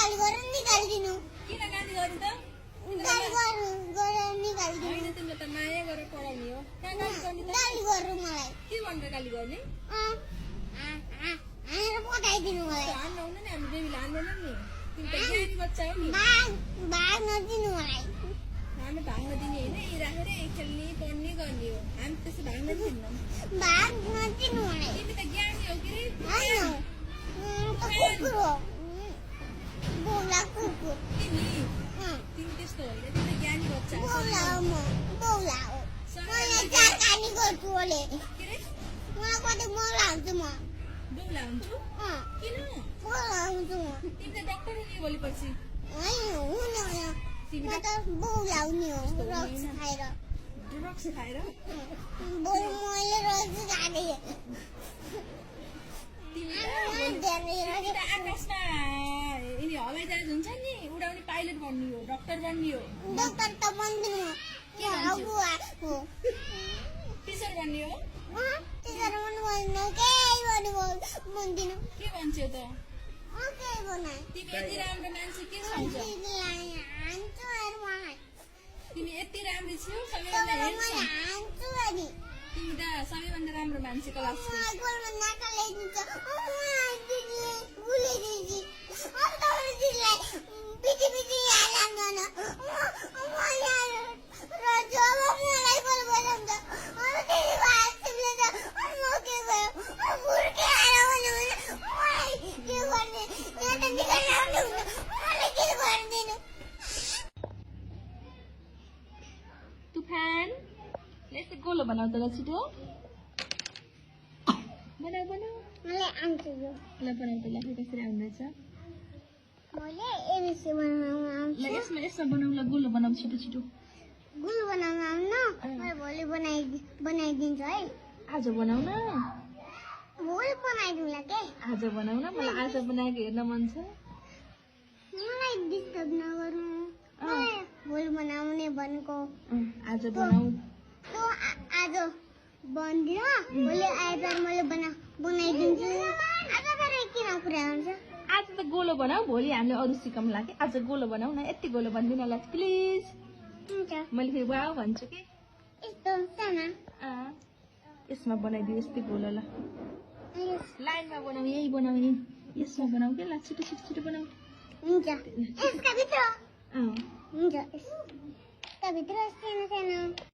गाली गरेर निकाल्दिनु किन गाली गर्नु त गाली गरेर निकाल्दिनु हैन तिमीले त माया गरेर पढाउने हो कहाँ गाली गर्ने त गाली गर्नु मलाई के भनेर गाली गर्ने हानेर पठाइदिनु मलाई हान्न हुँदैन नि हामी बेबीले हान्दैन नि तिमी त ज्ञानी बच्चा हो नि भाग नदिनु मलाई हामी भाग्न दिने होइन यी राखेर खेल्ने पढ्ने गर्ने हो हामी त्यसो भाग्न दिन्नौँ भाग नदिनु मलाई तिमी त ज्ञानी हो कि होइन त कुकुर हो बोला कुकुर तिमी त्यस्तो होइन तिमी त ज्ञानी बच्चा हो बोला हो मलाई जाकानी गर्छु ओले के रे मलाई कतै बोला हुन्छु म बौला हुन्छु किन बोला हुन्छु म तिमी त डक्टर हुने भोलिपर्सि होइन हुन्न तिमी म त बोला हुने हो रक्स खाएर ड्रग्स खाएर बोल मैले रक्स खाँदै तिमी त आकाशमा यिनी हवाईजहाज हुन्छ नि उडाउने पाइलट बन्ने हो डक्टर बन्ने हो डक्टर त बन्दिनु के भन्छौ? अगुवा हो टिचर बन्ने हो टिचर बन्नु केही गर्नु बन्दिनु के भन्छौ त केही बनाए तिमी यति राम्रो मान्छे के छाउँछ तिमी यति राम्रो छौ सबैभन्दा हेर्छ तिमी त सबैभन्दा राम्रो मान्छे क्लासको तुफान यसो गोलो बनाऊ त ल छिटो बनाऊ बनाऊ ल बनाऊ त ल कसरी आउँदैछ ल यसमा यसमा बनाऊ ल गोलो बनाऊ छिटो छिटो गुल बनाउन आउन भोलि बनाइदिन्छु है आज बनाऊ न भोलि बनाइदिउँला के आज बनाऊ न मलाई आज बनाएको हेर्न मन छ मलाई डिस्टर्ब नगर्नु भोलि बनाउने भनेको आज बनाऊ तँ आज बन्दिन भोलि आइतबार मैले बनाइदिन्छु आज फेरि किन कुरा हुन्छ आज त गोलो बनाऊ भोलि हामीले अरू सिकाउँ कि आज गोलो बनाऊ न यति गोलो बनिदिनु होला प्लिज हुन्छ मैले फेरि वाउ भन्छु कि यस्तो साना यसमा बनाइदियो यस्तै गोलो ल लाइनमा बनाऊ यही बनाऊ यही यसमा बनाऊ के ल छिटो छिटो छिटो बनाऊ हुन्छ यसका भित्र हुन्छ यसका भित्र सानो सानो